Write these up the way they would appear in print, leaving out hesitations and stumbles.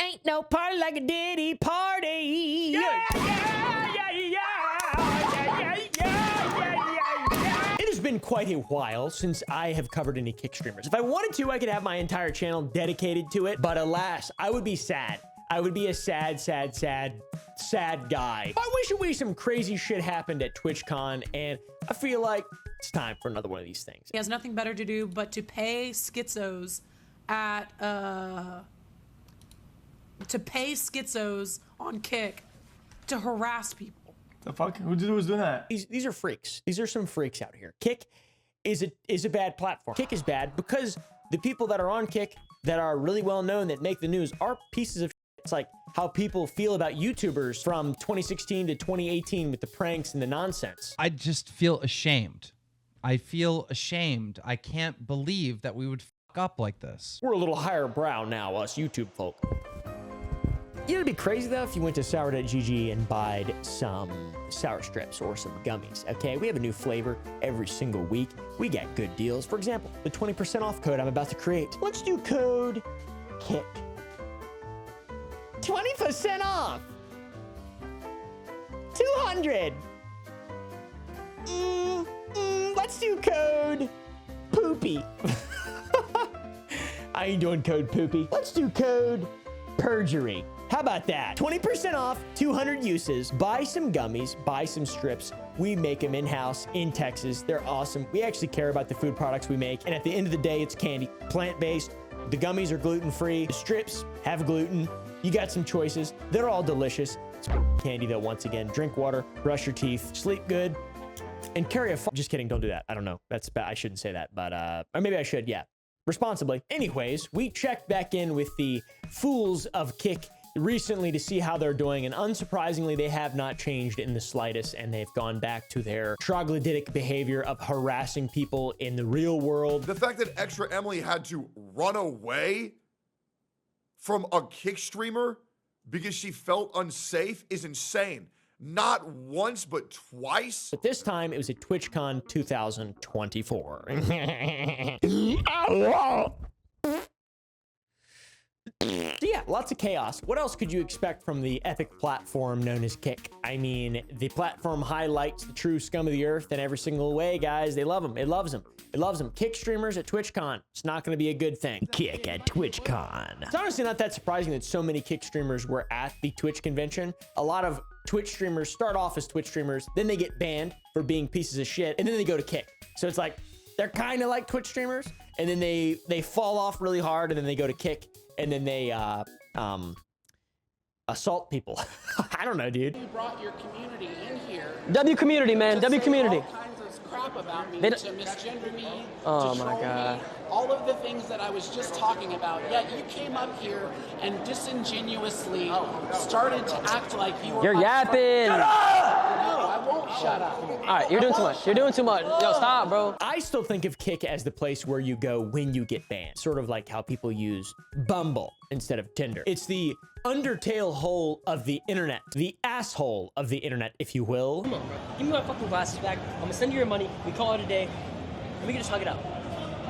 Ain't no party like a Diddy party. Yeah, yeah, yeah, yeah, yeah, yeah, yeah. It has been quite a while since I have covered any Kick streamers. If I wanted to, I could have my entire channel dedicated to it, but alas, I would be sad. I would be a sad guy. I wish some crazy shit happened at TwitchCon, and I feel like it's time for another one of these things. He has nothing better to do but to pay schizos at on Kick to harass people. The fuck? Who's doing that? These are freaks. These are some freaks out here. Kick is a bad platform. Kick is bad because the people that are on Kick that are really well known that make the news are pieces of shit. It's like how people feel about YouTubers from 2016 to 2018 with the pranks and the nonsense. I just feel ashamed. I feel ashamed. I can't believe that we would fuck up like this. We're a little higher brow now, us YouTube folk. You know, it'd be crazy though if you went to sour.gg and buyed some sour strips or some gummies, okay? We have a new flavor every single week. We got good deals. For example, the 20% off code I'm about to create. Let's do code KICK. 20% off. 200. Let's do code poopy. I ain't doing code poopy. Let's do code perjury. How about that? 20% off, 200 uses. Buy some gummies, buy some strips. We make them in-house in Texas. They're awesome. We actually care about the food products we make. And at the end of the day, it's candy, plant-based. The gummies are gluten-free. The strips have gluten. You got some choices. They're all delicious. It's candy though, once again. Drink water, brush your teeth, sleep good, and carry a just kidding, don't do that. I don't know. That's bad. I shouldn't say that, but or maybe I should, yeah. Responsibly. Anyways, we checked back in with the fools of Kick recently to see how they're doing, and unsurprisingly, they have not changed in the slightest, and they've gone back to their troglodytic behavior of harassing people in the real world. The fact that Extra Emily had to run away from a Kick streamer because she felt unsafe is insane. Not once, but twice. But this time, it was at TwitchCon 2024. So yeah, lots of chaos. What else could you expect from the epic platform known as Kick? I mean, the platform highlights the true scum of the earth in every single way, guys. They love them. It loves them. It loves them. Kick streamers at TwitchCon. It's not going to be a good thing. Kick at TwitchCon. It's honestly not that surprising that so many Kick streamers were at the Twitch convention. A lot of Twitch streamers start off as Twitch streamers, then they get banned for being pieces of shit, and then they go to Kick. So it's like, they're kind of like Twitch streamers, and then they fall off really hard, and then they go to Kick, and then they assault people. I don't know, dude. You brought your community in here. W community, man. W community. All kinds of crap about me, They to misgender me, Oh to my troll God. me, all of the things that I was just talking about. Yet you came up here and disingenuously started to act like you were. You're my yapping. friend. No, I won't shut up. All right, you're doing too much. You're doing too much. Yo, stop, bro. I still think of Kick as the place where you go when you get banned. Sort of like how people use Bumble instead of Tinder. It's the Undertale hole of the internet. The asshole of the internet, if you will. Come on, bro. Give me my fucking glasses back. I'm gonna send you your money. We call it a day. And we can just hug it out.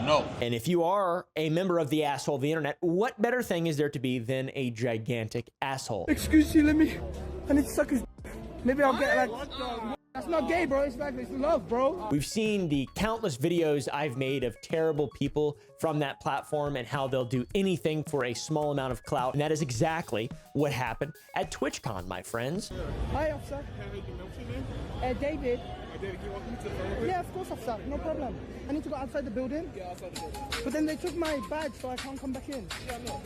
No. And if you are a member of the asshole of the internet, what better thing is there to be than a gigantic asshole? Excuse you, I need to suck his. Maybe I'll get like. That's not gay, bro. It's like it's love, bro. We've seen the countless videos I've made of terrible people from that platform and how they'll do anything for a small amount of clout. And that is exactly what happened at TwitchCon, my friends. Hi, officer. David. Yeah, of course, officer. No problem. I need to go outside the building. Yeah, outside the building. But then they took my badge, so I can't come back in. Yeah, no.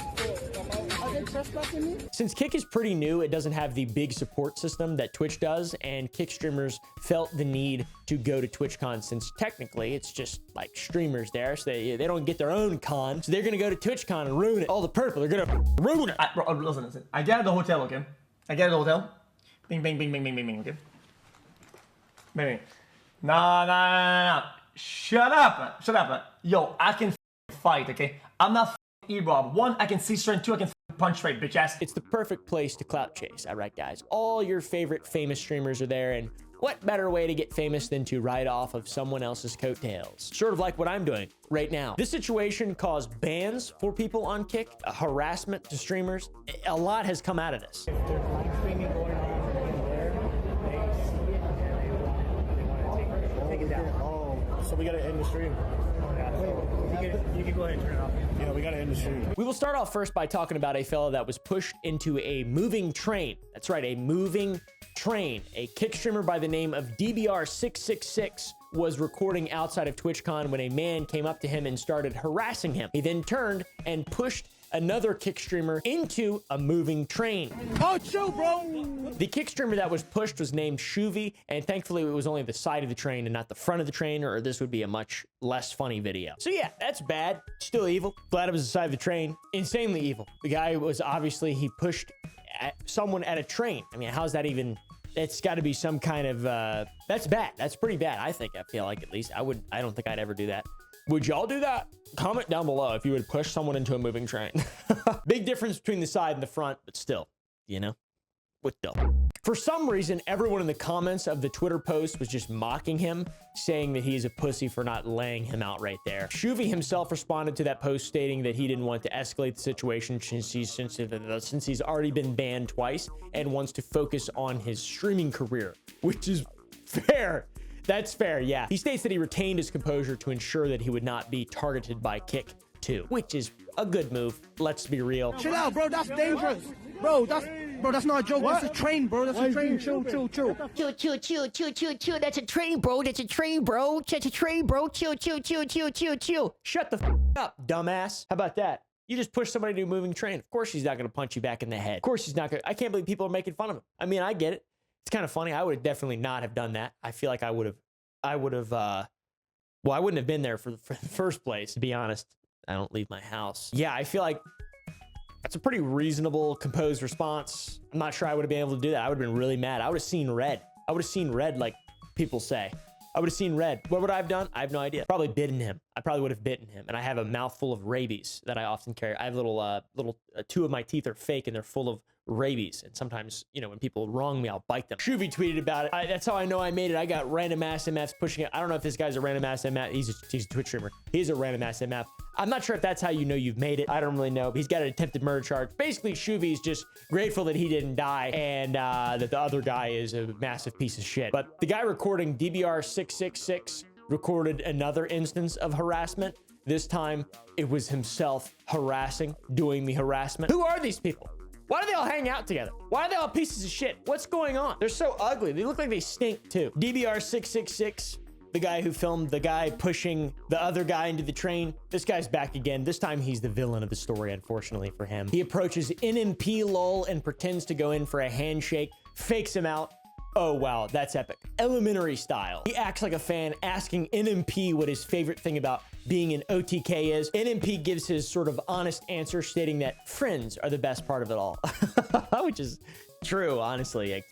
Are they trespassing me? Since Kick is pretty new, it doesn't have the big support system that Twitch does, and Kick streamers felt the need to go to TwitchCon since technically it's just like streamers there, so they don't get their own con, so they're gonna go to TwitchCon and ruin it. All the purple, they're gonna ruin it. Bro, listen. I get at the hotel, okay? I get at the hotel. Bing, bing, bing, bing, bing, bing, bing, okay? Bing, bing. Nah. Shut up. Yo, I can fight, okay? I'm not E-Bob. One, I can see strength. Two, I can punch straight, bitch ass. It's the perfect place to clout chase, all right, guys? All your favorite famous streamers are there, and What better way to get famous than to ride off of someone else's coattails? Sort of like what I'm doing right now. This situation caused bans for people on Kick, harassment to streamers. A lot has come out of this. If there's live streaming going on in there, they see it and they want to take it down. Oh, so we got to end the stream. You can go ahead and turn it off. Yeah, we got to end the stream. We will start off first by talking about a fella that was pushed into a moving train. That's right, a moving train. A Kick streamer by the name of DBR666 was recording outside of TwitchCon when a man came up to him and started harassing him. He then turned and pushed another Kick streamer into a moving train. Oh, chill, bro. The Kick streamer that was pushed was named Shuvy, and thankfully it was only the side of the train and not the front of the train, or this would be a much less funny video. So yeah, that's bad. Still evil. Glad it was the side of the train. Insanely evil. The guy was obviously, he pushed someone at a train. I mean, how's that even? It's got to be some kind of, that's bad. That's pretty bad, I think. I feel like, at least. I don't think I'd ever do that. Would y'all do that? Comment down below if you would push someone into a moving train. Big difference between the side and the front, but still, you know, what the? For some reason, everyone in the comments of the Twitter post was just mocking him, saying that he's a pussy for not laying him out right there. Shuvy himself responded to that post stating that he didn't want to escalate the situation since he's already been banned twice and wants to focus on his streaming career, which is fair. That's fair, yeah. He states that he retained his composure to ensure that he would not be targeted by Kick too, which is a good move. Let's be real. Chill out, bro. That's dangerous. Bro, that's not a joke. That's a train, bro. That's a train. Chill. Chill. That's a train, bro. That's a train, bro. That's a train, bro. Chill. Shut the up, dumbass. How about that? You just push somebody to a moving train. Of course he's not going to punch you back in the head. Of course he's not going to. I can't believe people are making fun of him. I mean, I get it. It's kind of funny. I would definitely not have done that. I feel like I would have, well, I wouldn't have been there for the first place, to be honest. I don't leave my house. Yeah, I feel like that's a pretty reasonable, composed response. I'm not sure I would have been able to do that. I would have been really mad. I would have seen red. I would have seen red, like people say. I would have seen red. What would I have done? I have no idea. Probably bitten him. I probably would have bitten him. And I have a mouthful of rabies that I often carry. I have two of my teeth are fake and they're full of rabies. And sometimes, you know, when people wrong me, I'll bite them. Shuvy tweeted about it. That's how I know I made it. I got random ass MFs pushing it. I don't know if this guy's a random ass MF. He's a Twitch streamer. He's a random ass MF. I'm not sure if that's how you know you've made it. I don't really know. He's got an attempted murder charge. Basically, Shuvy's just grateful that he didn't die and that the other guy is a massive piece of shit. But the guy recording DBR666 recorded another instance of harassment. This time, it was himself doing the harassment. Who are these people? Why do they all hang out together? Why are they all pieces of shit? What's going on? They're so ugly. They look like they stink too. DBR666, the guy who filmed the guy pushing the other guy into the train. This guy's back again. This time he's the villain of the story, unfortunately for him. He approaches NMP lol and pretends to go in for a handshake, fakes him out. Oh, wow, that's epic. Elementary style. He acts like a fan, asking NMP what his favorite thing about being an OTK is. NMP gives his sort of honest answer, stating that friends are the best part of it all. Which is true, honestly. Like,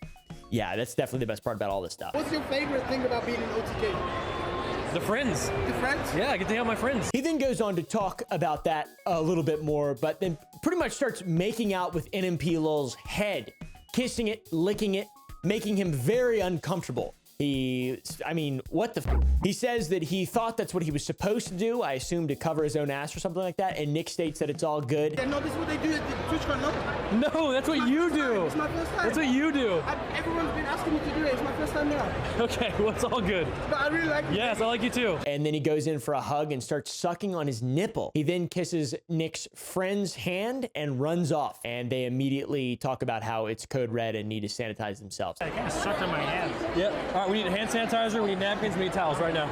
yeah, that's definitely the best part about all this stuff. What's your favorite thing about being an OTK? The friends. The friends? Yeah, I get to hang out with my friends. He then goes on to talk about that a little bit more, but then pretty much starts making out with NMP lol's head, kissing it, licking it, making him very uncomfortable. I mean, what the He says that he thought that's what he was supposed to do. I assume to cover his own ass or something like that. And Nick states that it's all good. Yeah, no, this is what they do at the TwitchCon, no? No, that's what you do. It's my first time. That's what you do. Everyone's been asking me to do it. It's my first time now. Okay, well, it's all good. But I really like it. Yes, I like you too. And then he goes in for a hug and starts sucking on his nipple. He then kisses Nick's friend's hand and runs off. And they immediately talk about how it's code red and need to sanitize themselves. I kind of sucked on my hand. Yep. All right, we need a hand sanitizer. We need napkins. We need towels right now.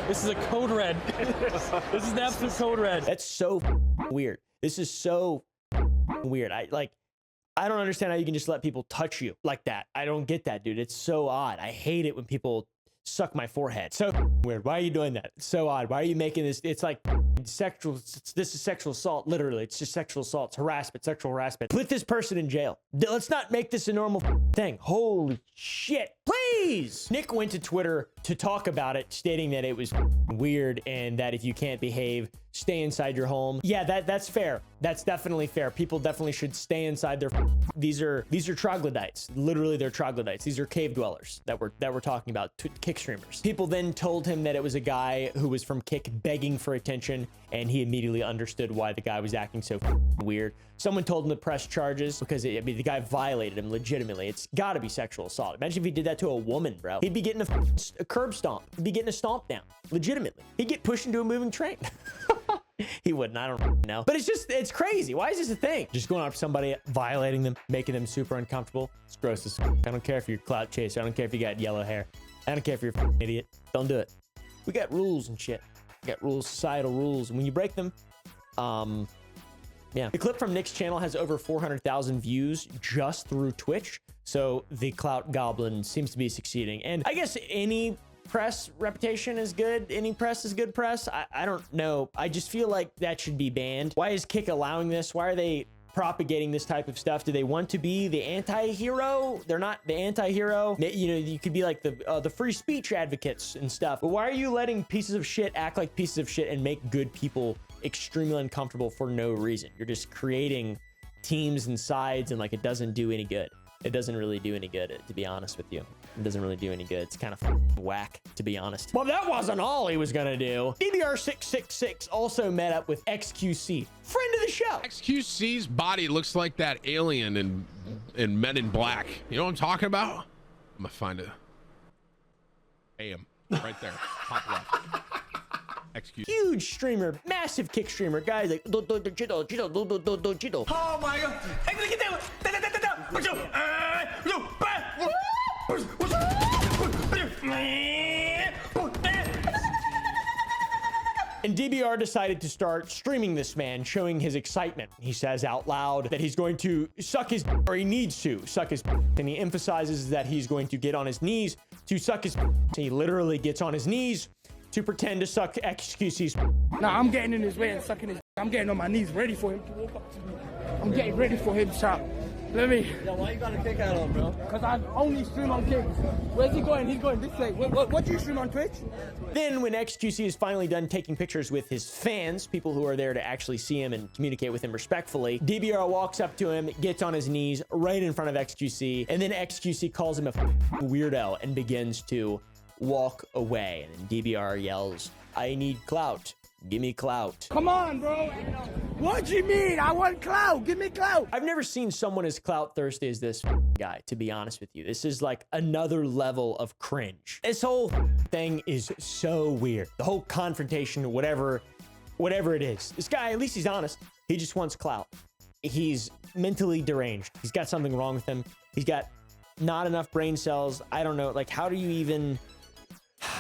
This is a code red. This is an absolute code red. That's so weird. This is so weird. I don't understand how you can just let people touch you like that. I don't get that, dude. It's so odd. I hate it when people suck my forehead. So weird. Why are you doing that? It's so odd. Why are you making this? It's like this is sexual assault. Literally, it's just sexual assault. It's harassment, sexual harassment. Put this person in jail. Let's not make this a normal thing. Holy shit. Please. Nick went to Twitter to talk about it, stating that it was weird and that if you can't behave, stay inside your home. Yeah, that's fair. That's definitely fair. People definitely should stay inside their. These are troglodytes. Literally, they're troglodytes. These are cave dwellers that we're talking about. Kick streamers. People then told him that it was a guy who was from Kick begging for attention, and he immediately understood why the guy was acting so weird. Someone told him to press charges because the guy violated him legitimately. It's got to be sexual assault. Imagine if he did that to a woman, bro. He'd be getting a curb stomp. He'd be getting a stomp down. Legitimately. He'd get pushed into a moving train. He wouldn't. I don't know. But it's crazy. Why is this a thing? Just going up to somebody, violating them, making them super uncomfortable. It's gross as I don't care if you're a clout chaser. I don't care if you got yellow hair. I don't care if you're an idiot. Don't do it. We got rules and shit. We got rules, societal rules. And when you break them, yeah. The clip from Nick's channel has over 400,000 views just through Twitch. So the clout goblin seems to be succeeding. And I guess any press reputation is good. Any press is good press. I don't know. I just feel like that should be banned. Why is Kick allowing this? Why are they propagating this type of stuff? Do they want to be the anti-hero? They're not the anti-hero. You know, you could be like the free speech advocates and stuff. But why are you letting pieces of shit act like pieces of shit and make good people extremely uncomfortable for no reason? You're just creating teams and sides, and like it doesn't do any good. It doesn't really do any good, to be honest with you. It doesn't really do any good. It's kind of whack, to be honest. Well, that wasn't all he was gonna do. DBR666 also met up with XQC, friend of the show. XQC's body looks like that alien in Men in Black. You know what I'm talking about? I'm gonna find it. Bam, right there, top left. XQC. Huge streamer, massive Kick streamer, guys like Oh my god! And DBR decided to start streaming this man, showing his excitement. He says out loud that he's going to suck his, or he needs to suck his, and he emphasizes that he's going to get on his knees to suck his. He literally gets on his knees to pretend to suck XQC's. Nah, I'm getting in his way and sucking his. I'm getting on my knees, ready for him to walk up to me. I'm getting ready for him, chap. Let me. Yo, why you got a Kick hat on, bro? Because I only stream on Kick. Where's he going? He's going this way. What do you stream on Twitch? Then when XQC is finally done taking pictures with his fans, people who are there to actually see him and communicate with him respectfully, DBR walks up to him, gets on his knees right in front of XQC, and then XQC calls him a weirdo and begins to walk away. And then DBR yells, "I need clout. Give me clout." Come on, bro. What do you mean? I want clout. Give me clout. I've never seen someone as clout thirsty as this guy, to be honest with you. This is like another level of cringe. This whole thing is so weird. The whole confrontation, whatever it is. This guy, at least he's honest. He just wants clout. He's mentally deranged. He's got something wrong with him. He's got not enough brain cells. I don't know. Like, how do you even...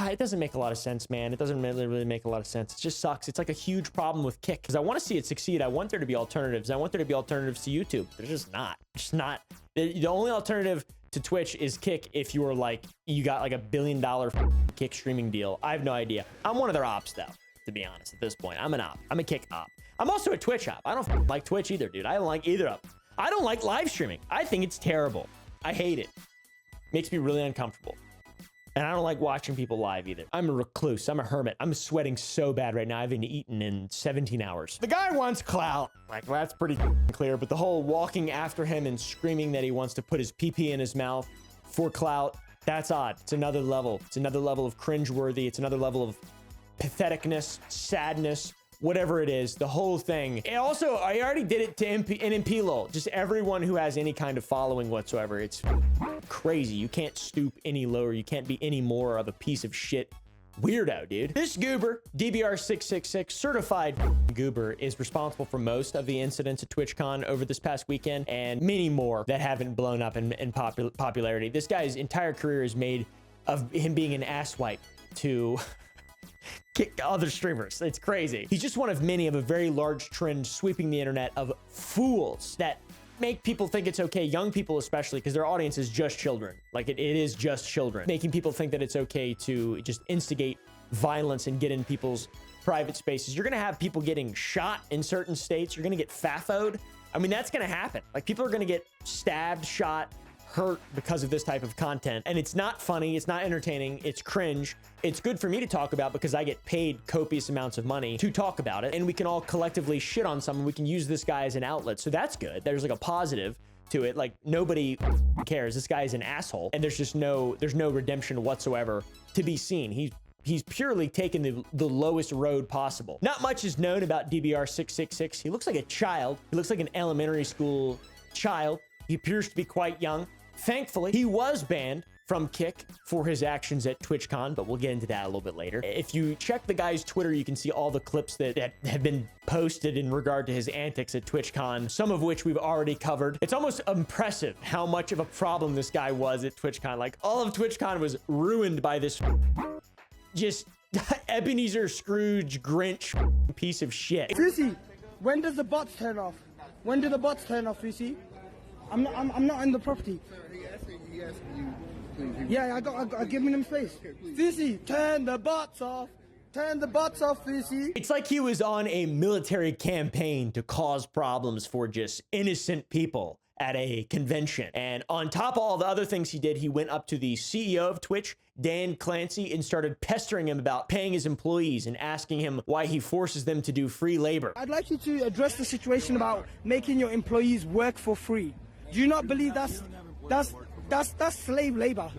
It doesn't make a lot of sense, man. It doesn't really make a lot of sense. It just sucks. It's like a huge problem with Kick because I want to see it succeed. I want there to be alternatives. I want there to be alternatives to YouTube. There's just not. Just not. The only alternative to Twitch is Kick if you were like, you got like $1 billion Kick streaming deal. I have no idea. I'm one of their ops though, to be honest, at this point. I'm an op. I'm a Kick op. I'm also a Twitch op. I don't like Twitch either, dude. I don't like either of them. I don't like live streaming. I think it's terrible. I hate it. Makes me really uncomfortable. And I don't like watching people live either. I'm a recluse. I'm a hermit. I'm sweating so bad right now. I haven't eaten in 17 hours. The guy wants clout. Like, well, that's pretty clear. But the whole walking after him and screaming that he wants to put his pee-pee in his mouth for clout, that's odd. It's another level. It's another level of cringeworthy. It's another level of patheticness, sadness, whatever it is, the whole thing. And also, I already did it to NMP lol. Just everyone who has any kind of following whatsoever. It's crazy. You can't stoop any lower. You can't be any more of a piece of shit weirdo, dude. This goober, DBR666, certified goober, is responsible for most of the incidents at TwitchCon over this past weekend and many more that haven't blown up in popularity. This guy's entire career is made of him being an asswipe to kick other streamers. It's crazy. He's just one of many of a very large trend sweeping the internet of fools that make people think it's okay, young people especially, because their audience is just children. Like it is just children. Making people think that it's okay to just instigate violence and get in people's private spaces. You're going to have people getting shot in certain states. You're going to get FAFO'd. I mean, that's going to happen. Like, people are going to get stabbed, shot, hurt because of this type of content. And it's not funny. It's not entertaining. It's cringe. It's good for me to talk about because I get paid copious amounts of money to talk about it. And we can all collectively shit on someone. We can use this guy as an outlet. So that's good. There's like a positive to it. Like, nobody cares. This guy is an asshole. And there's no redemption whatsoever to be seen. He's purely taken the lowest road possible. Not much is known about DBR666. He looks like a child. He looks like an elementary school child. He appears to be quite young. Thankfully, he was banned from Kick for his actions at TwitchCon, but we'll get into that a little bit later. If you check the guy's Twitter, you can see all the clips that have been posted in regard to his antics at TwitchCon, some of which we've already covered. It's almost impressive how much of a problem this guy was at TwitchCon. Like, all of TwitchCon was ruined by this just Ebenezer Scrooge Grinch piece of shit. Fusi, when does the bots turn off? When do the bots turn off, Fusi? I'm not in the property. He asked you, please. Yeah, I give him space. Fusi, turn the bots off. Turn the bots off, Fusi. It's like he was on a military campaign to cause problems for just innocent people at a convention. And on top of all the other things he did, he went up to the CEO of Twitch, Dan Clancy, and started pestering him about paying his employees and asking him why he forces them to do free labor. I'd like you to address the situation about making your employees work for free. Do you not believe that's slave labor?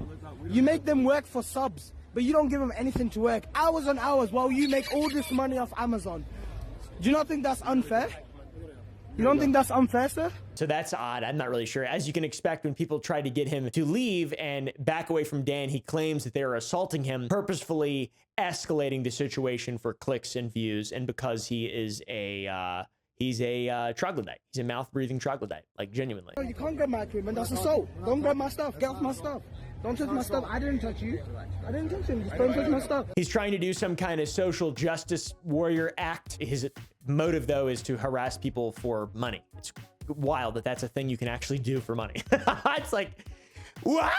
You make them work for subs, but you don't give them anything to work. Hours on hours while you make all this money off Amazon. Do you not think that's unfair? You don't think that's unfair, sir? So that's odd. I'm not really sure. As you can expect, when people try to get him to leave and back away from Dan, he claims that they're assaulting him, purposefully escalating the situation for clicks and views. And because he is he's a troglodyte. He's a mouth-breathing troglodyte, like, genuinely. You can't grab my equipment. That's assault. Don't grab my stuff. Get off my stuff. Don't touch my stuff. I didn't touch you. I didn't touch him. Just don't touch my stuff. He's trying to do some kind of social justice warrior act. His motive, though, is to harass people for money. It's wild that that's a thing you can actually do for money. It's like, what?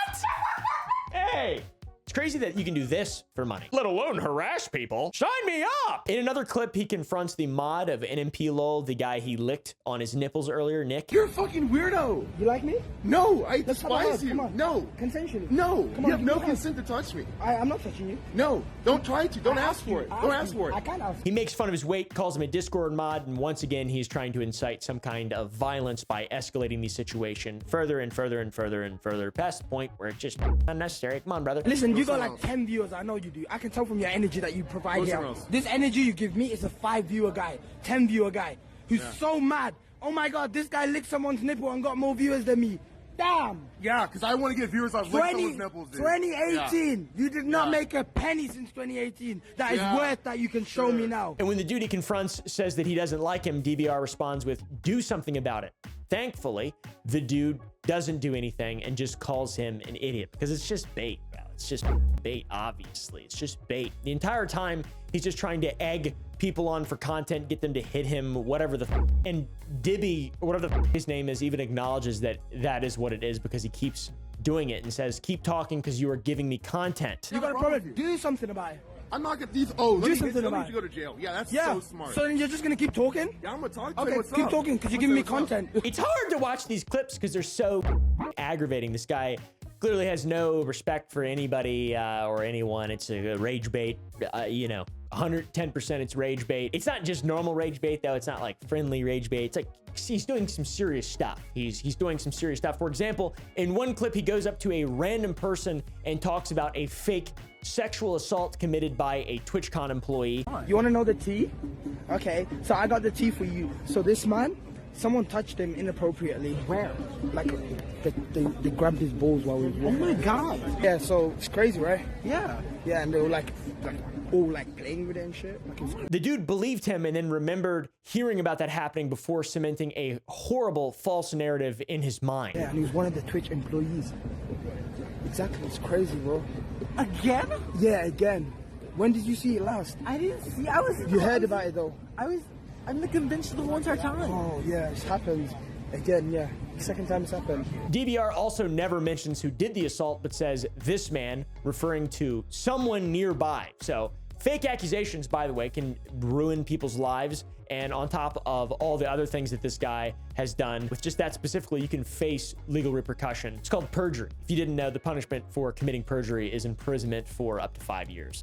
Hey! It's crazy that you can do this for money, let alone harass people. Sign me up! In another clip, he confronts the mod of NMP LOL, the guy he licked on his nipples earlier, Nick. You're a fucking weirdo. You like me? No, I Let's despise you. Come on. No. Consensually. No. Come You on, have no come on. consent to touch me. I'm not touching you. No. Don't try to. Don't I ask for you. it. I Don't ask ask you. for it. I can't ask. He makes fun of his weight, calls him a Discord mod, and once again, he's trying to incite some kind of violence by escalating the situation further and further and further and further, past the point where it's just unnecessary. Come on, brother. Listen, you got like 10 viewers. I know you do. I can tell from your energy that you provide here. This energy you give me is a 5-viewer guy, 10-viewer guy who's so mad. Oh my God, this guy licked someone's nipple and got more viewers than me. Damn. Yeah, because I want to get viewers on lick someone's nipples, dude. 2018. You did not make a penny since 2018. That is worth that you can show me now. And when the dude he confronts says that he doesn't like him, DVR responds with, do something about it. Thankfully, the dude doesn't do anything and just calls him an idiot because it's just bait, bro. It's just bait, obviously. It's just bait. The entire time, he's just trying to egg people on for content, get them to hit him, whatever the and Dibby, or whatever his name is, even acknowledges that that is what it is because he keeps doing it and says, keep talking because you are giving me content. You got a problem. Do something about it. I'm not gonna these. Oh, Do something about let me go to jail. Yeah, that's Yeah. so smart. So then you're just gonna keep talking? Yeah, I'm gonna talk to Okay, you. What's keep up? talking because you're giving me content. It's hard to watch these clips because they're so aggravating. This guy clearly has no respect for anybody or anyone. It's a rage bait, 110% it's rage bait. It's not just normal rage bait though. It's not like friendly rage bait. It's like he's doing some serious stuff. He's doing some serious stuff. For example, in one clip, he goes up to a random person and talks about a fake sexual assault committed by a TwitchCon employee. You want to know the tea? Okay, so I got the tea for you. So this man, someone touched him inappropriately. Where? Like they grabbed his balls while he was walking. Oh my God. Yeah, so it's crazy, right? Yeah. Yeah, and they were like all like playing with it and shit. Like it's The dude believed him and then remembered hearing about that happening before cementing a horrible false narrative in his mind. Yeah, and he was one of the Twitch employees. Exactly, it's crazy, bro. Again? Yeah, again. When did you see it last? I didn't see. You heard about it though. I'm in the convention the whole entire time. Oh yeah, it's happened again. Yeah, second time it's happened. DVR also never mentions who did the assault, but says this man, referring to someone nearby. So Fake accusations, by the way, can ruin people's lives. And on top of all the other things that this guy has done, with just that specifically, you can face legal repercussion. It's called perjury. If you didn't know, the punishment for committing perjury is imprisonment for up to 5 years.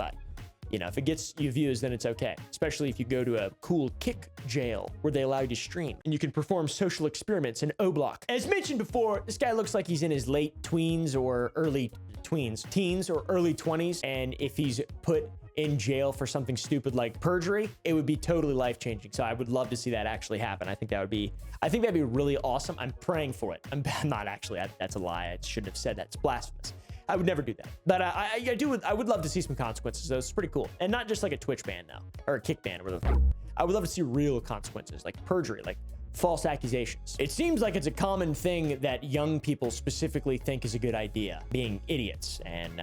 You know, if it gets you views, then it's okay. Especially if you go to a cool Kick jail where they allow you to stream and you can perform social experiments in O-Block. As mentioned before, this guy looks like he's in his late teens or early 20s. And if he's put in jail for something stupid like perjury, it would be totally life-changing. So I would love to see that actually happen. I think that'd be really awesome. I'm praying for it. I'm not actually. That's a lie. I shouldn't have said that. It's blasphemous. I would never do that. But I would love to see some consequences, though. It's pretty cool. And not just like a Twitch ban, though, or a Kick ban, or whatever. I would love to see real consequences, like perjury, like false accusations. It seems like it's a common thing that young people specifically think is a good idea, being idiots and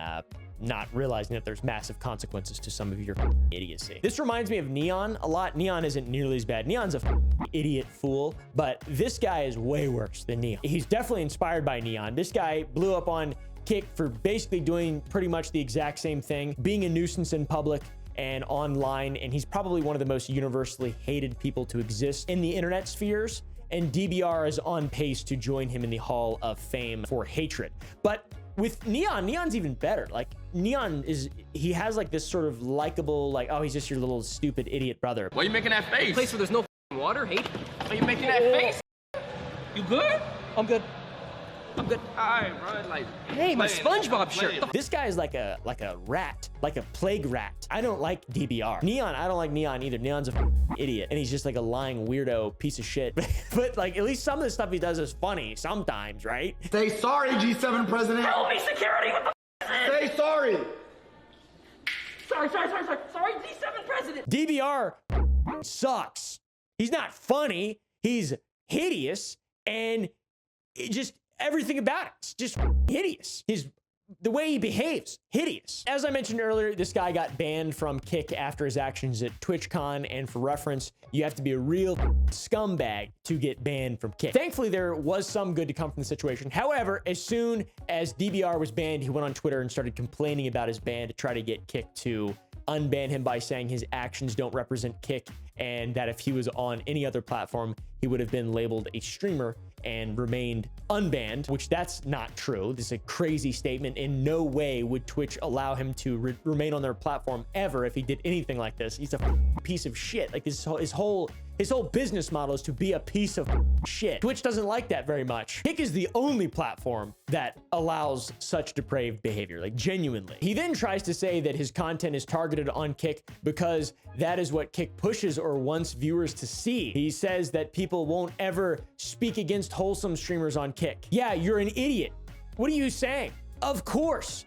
not realizing that there's massive consequences to some of your idiocy. This reminds me of Neon a lot. Neon isn't nearly as bad. Neon's a idiot fool, but this guy is way worse than Neon. He's definitely inspired by Neon. This guy blew up on Kick for basically doing pretty much the exact same thing, being a nuisance in public and online, and he's probably one of the most universally hated people to exist in the internet spheres, and DBR is on pace to join him in the Hall of Fame for hatred. But with Neon, Neon's even better. Like, he has like this sort of likable, like, oh, he's just your little stupid idiot brother. Why are you making that face? A place where there's no water, hate. Why are you making that face? You good? I'm good. I'm good. All right, bro. Like, hey, my SpongeBob shirt. This guy is like a rat, like a plague rat. I don't like DBR. Neon, I don't like Neon either. Neon's a idiot, and he's just like a lying weirdo piece of shit. But like, at least some of the stuff he does is funny sometimes, right? Say sorry, G7 president. Help me, security. What the f is it? Say sorry. Sorry, G7 president. DBR sucks. He's not funny. He's hideous, and just everything about it's just hideous. The way he behaves, hideous. As I mentioned earlier, this guy got banned from Kick after his actions at TwitchCon, and for reference, you have to be a real scumbag to get banned from Kick. Thankfully, there was some good to come from the situation. However, as soon as DBR was banned, he went on Twitter and started complaining about his ban to try to get Kick to unban him by saying his actions don't represent Kick, and that if he was on any other platform, he would have been labeled a streamer and remained unbanned, which that's not true. This is a crazy statement. In no way would Twitch allow him to remain on their platform ever if he did anything like this. He's a piece of shit. Like, his whole business model is to be a piece of shit. Twitch doesn't like that very much. Kick is the only platform that allows such depraved behavior, like genuinely. He then tries to say that his content is targeted on Kick because that is what Kick pushes or wants viewers to see. He says that people won't ever speak against wholesome streamers on Kick. Yeah, you're an idiot. What are you saying? Of course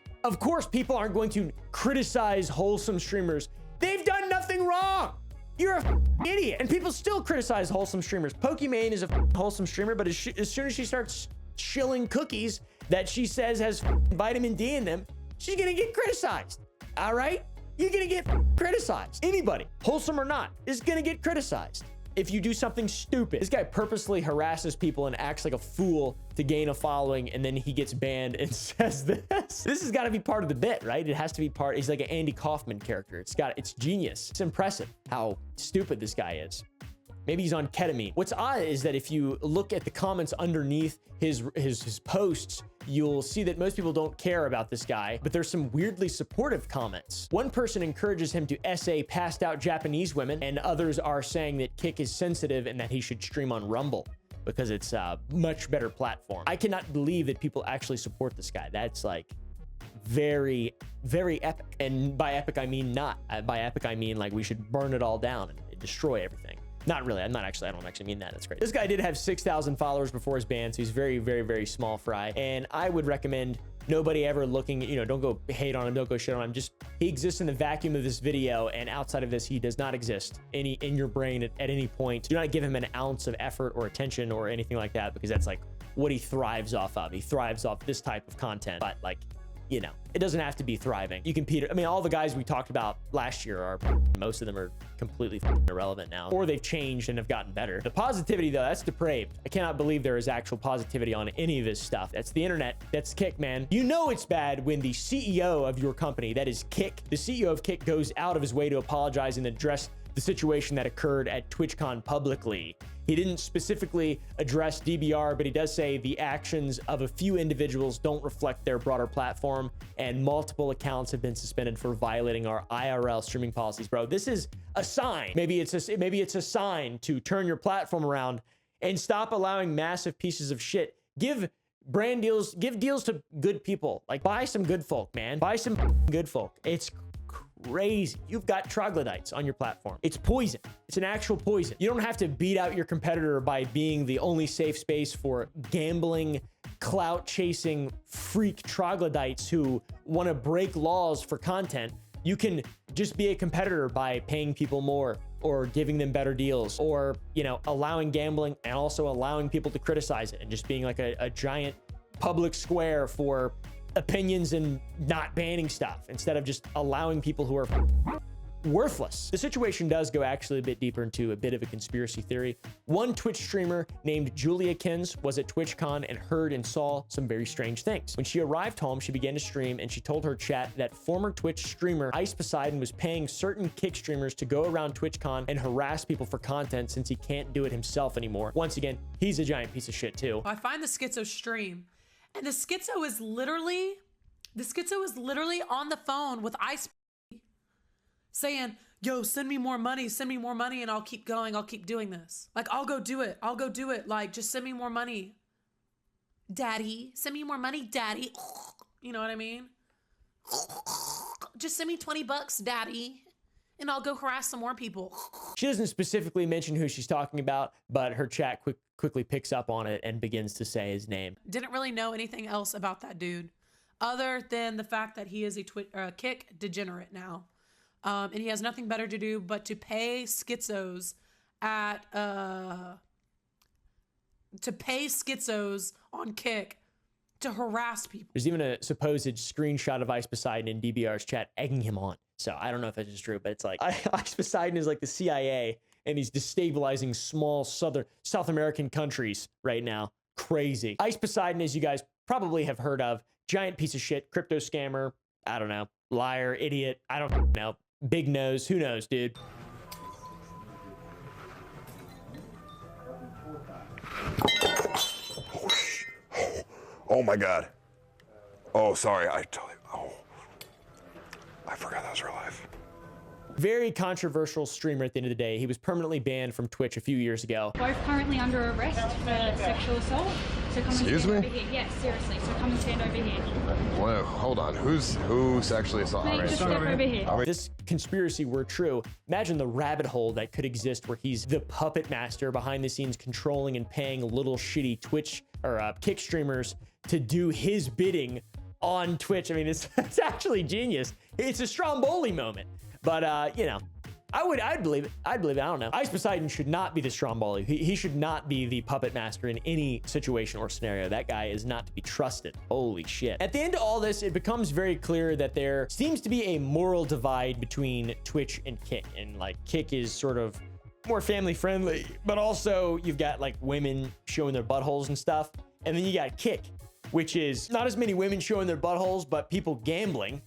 people aren't going to criticize wholesome streamers. They've done nothing wrong. You're a idiot. And people still criticize wholesome streamers. Pokimane is a wholesome streamer, but as soon as she starts shilling cookies that she says has vitamin D in them, she's gonna get criticized. All right? You're gonna get criticized. Anybody, wholesome or not, is gonna get criticized if you do something stupid. This guy purposely harasses people and acts like a fool to gain a following, and then he gets banned and says this. This has got to be part of the bit, right? It has to be part. He's like an Andy Kaufman character. It's genius. It's impressive how stupid this guy is. Maybe he's on ketamine. What's odd is that if you look at the comments underneath his posts, you'll see that most people don't care about this guy, but there's some weirdly supportive comments. One person encourages him to essay passed out Japanese women, and others are saying that Kick is sensitive and that he should stream on Rumble because it's a much better platform. I cannot believe that people actually support this guy. That's like very, very epic. And by epic, I mean not. By epic, I mean like we should burn it all down and destroy everything. Not really. I don't actually mean that. That's great. This guy did have 6,000 followers before his ban, so he's very, very, very small fry. And I would recommend nobody ever looking, don't go hate on him, don't go shit on him. Just, he exists in the vacuum of this video, and outside of this, he does not exist in your brain at any point. Do not give him an ounce of effort or attention or anything like that, because that's like what he thrives off of. He thrives off this type of content. But like, you know, it doesn't have to be thriving. You compete. I mean, all the guys we talked about last year are, most of them are completely irrelevant now, or they've changed and have gotten better. The positivity though, that's depraved. I cannot believe there is actual positivity on any of this stuff. That's the internet. That's Kick, man. You know it's bad when the CEO of your company, that is Kick, the CEO of Kick, goes out of his way to apologize and address the situation that occurred at TwitchCon publicly. He didn't specifically address DBR, but he does say the actions of a few individuals don't reflect their broader platform, and multiple accounts have been suspended for violating our IRL streaming policies. Bro, this is a sign. Maybe it's a sign to turn your platform around and stop allowing massive pieces of shit. Give brand deals, give deals to good people. Like, buy some good folk, man. Buy some good folk. It's crazy. You've got troglodytes on your platform. It's poison. It's an actual poison. You don't have to beat out your competitor by being the only safe space for gambling, clout chasing freak troglodytes who want to break laws for content. You can just be a competitor by paying people more, or giving them better deals, or, you know, allowing gambling and also allowing people to criticize it, and just being like a giant public square for opinions and not banning stuff, instead of just allowing people who are worthless. The situation does go actually a bit deeper into a bit of a conspiracy theory. One Twitch streamer named Julia Kins was at TwitchCon and heard and saw some very strange things. When she arrived home, she began to stream, and she told her chat that former Twitch streamer Ice Poseidon was paying certain Kick streamers to go around TwitchCon and harass people for content since he can't do it himself anymore. Once again, he's a giant piece of shit too. I find the Schizo stream, and the Schizo is literally on the phone with Ice saying, yo, send me more money, and I'll keep going, I'll keep doing this. Like, I'll go do it, like, just send me more money. Daddy, send me more money, daddy. You know what I mean? Just send me 20 bucks, daddy, and I'll go harass some more people. She doesn't specifically mention who she's talking about, but her chat quickly picks up on it and begins to say his name. Didn't really know anything else about that dude, other than the fact that he is a Kick degenerate now. And he has nothing better to do but to pay schizos on Kick to harass people. There's even a supposed screenshot of Ice Poseidon in DBR's chat egging him on. So I don't know if that's true, but it's like Ice Poseidon is like the CIA, and he's destabilizing small South American countries right now. Crazy. Ice Poseidon, as you guys probably have heard of, giant piece of shit, crypto scammer, I don't know, liar, idiot, I don't know, big nose, who knows, dude. Oh my God. Oh, sorry. I forgot that was real life. Very controversial streamer at the end of the day. He was permanently banned from Twitch a few years ago. Both currently under arrest for sexual assault. So come and stand over here. Yes, seriously. So come and stand over here. Whoa, hold on. Who sexually assaulted? Please, just step over here. If this conspiracy were true, imagine the rabbit hole that could exist where he's the puppet master behind the scenes, controlling and paying little shitty Twitch or Kick streamers to do his bidding on Twitch. I mean, it's actually genius. It's a Stromboli moment. But, you know, I'd believe it. I'd believe it. I don't know. Ice Poseidon should not be the Stromboli. He should not be the puppet master in any situation or scenario. That guy is not to be trusted. Holy shit. At the end of all this, it becomes very clear that there seems to be a moral divide between Twitch and Kick. And, like, Kick is sort of more family friendly, but also you've got, like, women showing their buttholes and stuff. And then you got Kick, which is not as many women showing their buttholes, but people gambling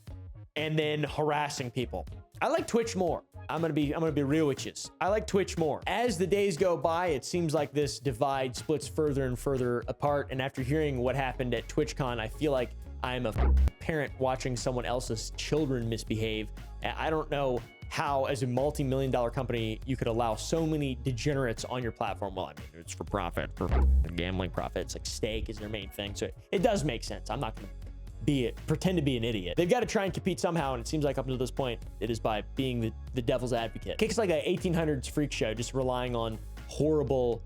and then harassing people. I like Twitch more. I'm gonna be real with you. I like Twitch more. As the days go by, it seems like this divide splits further and further apart. And after hearing what happened at TwitchCon, I feel like I'm a parent watching someone else's children misbehave. I don't know how, as a multi-million-dollar company, you could allow so many degenerates on your platform. Well, I mean, it's for profit, for gambling profits. Like, stake is their main thing, so it does make sense. I'm not gonna pretend to be an idiot. They've got to try and compete somehow, and it seems like up until this point, it is by being the devil's advocate. Kick's like a 1800s freak show, just relying on horrible,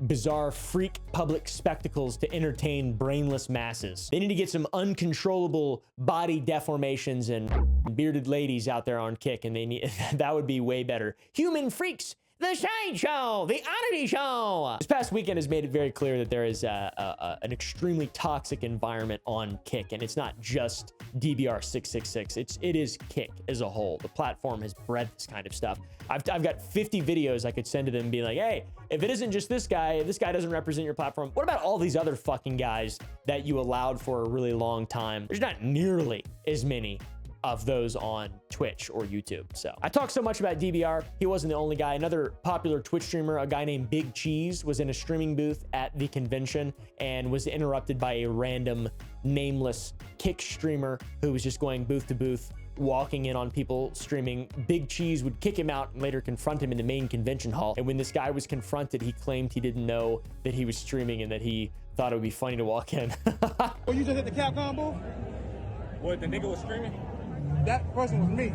bizarre freak public spectacles to entertain brainless masses. They need to get some uncontrollable body deformations and bearded ladies out there on Kick, and they need that would be way better. Human freaks The Shine Show, the Oddity Show. This past weekend has made it very clear that there is an extremely toxic environment on Kick, and it's not just DBR666. It is Kick as a whole. The platform has bred this kind of stuff. I've got 50 videos I could send to them and be like, hey, if it isn't just this guy, if this guy doesn't represent your platform, what about all these other fucking guys that you allowed for a really long time? There's not nearly as many of those on Twitch or YouTube. So I talked so much about DBR. He wasn't the only guy. Another popular Twitch streamer, a guy named Big Cheese, was in a streaming booth at the convention and was interrupted by a random nameless Kick streamer who was just going booth to booth, walking in on people streaming. Big Cheese would kick him out and later confront him in the main convention hall. And when this guy was confronted, he claimed he didn't know that he was streaming and that he thought it would be funny to walk in. Oh, you just hit the Capcom booth? What, the nigga was screaming? That person was me.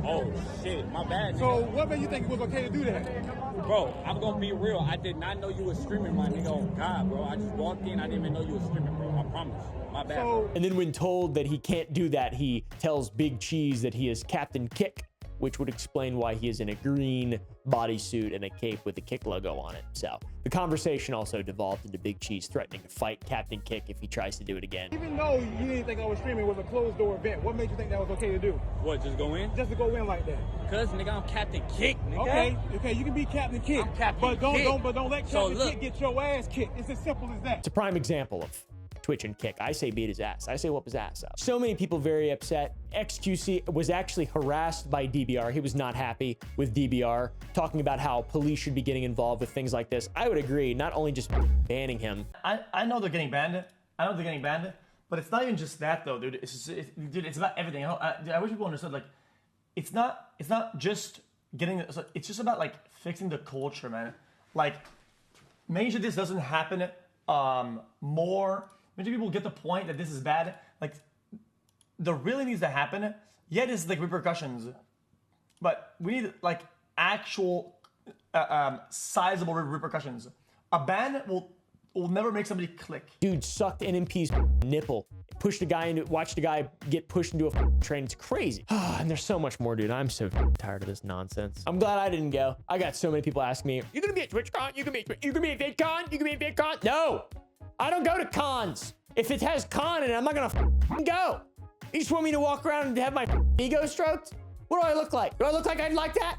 Oh, shit, my bad. So what made you think it was okay to do that? Bro, I'm gonna be real. I did not know you was streaming, my nigga. Oh, God, bro. I just walked in. I didn't even know you was streaming, bro. I promise. My bad, bro. And then when told that he can't do that, he tells Big Cheese that he is Captain Kick, which would explain why he is in a green bodysuit and a cape with the Kick logo on it. So the conversation also devolved into Big Cheese threatening to fight Captain Kick if he tries to do it again. Even though you didn't think I was streaming, it was a closed door event. What made you think that was okay to do? What, just go in? Just to go in like that. Cause nigga, I'm Captain Kick, nigga. Okay, you can be Captain Kick. I'm Captain but don't let So Captain Kick get your ass kicked. It's as simple as that. It's a prime example of Twitch and Kick. I say beat his ass. I say whoop his ass up. So many people very upset. XQC was actually harassed by DBR. He was not happy with DBR, talking about how police should be getting involved with things like this. I would agree, not only just banning him. I know they're getting banned. But it's not even just that though, dude. Dude, it's about everything. I wish people understood. Like, it's not just getting. It's just about like fixing the culture, man. Like, making sure this doesn't happen more. Making people get the point that this is bad. Like, there really needs to happen. Yeah, there's like repercussions, but we need like actual sizable repercussions. A ban will never make somebody click. Dude sucked NMP's nipple, pushed a guy into, watched a guy get pushed into a train. It's crazy. And there's so much more, dude. I'm so tired of this nonsense. I'm glad I didn't go. I got so many people asking me, you gonna be at TwitchCon? You gonna be at VidCon? You gonna be at VidCon? No, I don't go to cons. If it has con in it, I'm not gonna go. You just want me to walk around and have my ego stroked? What do I look like? Do I look like I'd like that?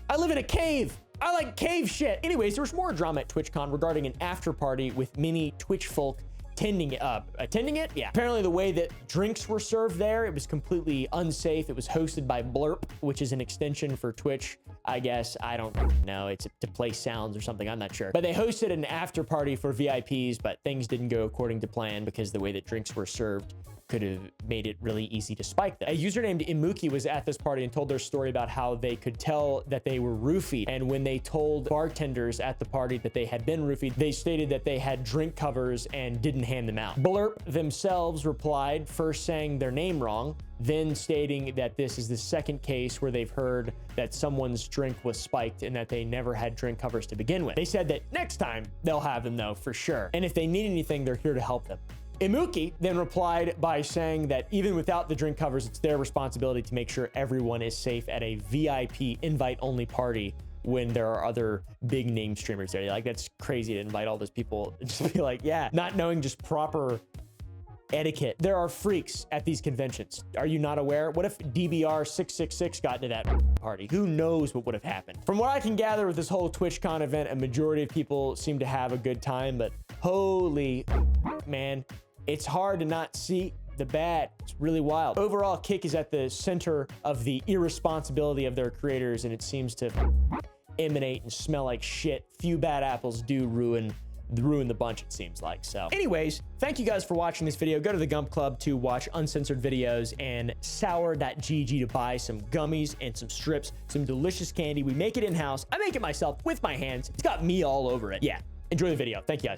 I live in a cave. I like cave shit. Anyways, there was more drama at TwitchCon regarding an after party with many Twitch folk attending it. Yeah. Apparently the way that drinks were served there, it was completely unsafe. It was hosted by Blurp, which is an extension for Twitch, I guess. I don't know. It's to play sounds or something. I'm not sure. But they hosted an after party for VIPs, but things didn't go according to plan because the way that drinks were served could have made it really easy to spike them. A user named Imuki was at this party and told their story about how they could tell that they were roofied. And when they told bartenders at the party that they had been roofied, they stated that they had drink covers and didn't hand them out. Blurp themselves replied, first saying their name wrong, then stating that this is the second case where they've heard that someone's drink was spiked and that they never had drink covers to begin with. They said that next time they'll have them though, for sure. And if they need anything, they're here to help them. Imuki then replied by saying that even without the drink covers, it's their responsibility to make sure everyone is safe at a VIP invite-only party when there are other big name streamers there. Like, that's crazy to invite all those people and just be like, yeah, not knowing just proper etiquette. There are freaks at these conventions. Are you not aware? What if DBR666 got into that party? Who knows what would have happened? From what I can gather with this whole TwitchCon event, a majority of people seem to have a good time, but holy man, it's hard to not see the bad. It's really wild. Overall, Kick is at the center of the irresponsibility of their creators, and it seems to emanate and smell like shit. Few bad apples do ruin the bunch, it seems like. So anyways, thank you guys for watching this video. Go to the Gump Club to watch uncensored videos and sour.gg to buy some gummies and some strips, some delicious candy. We make it in-house. I make it myself with my hands. It's got me all over it. Yeah, enjoy the video. Thank you guys.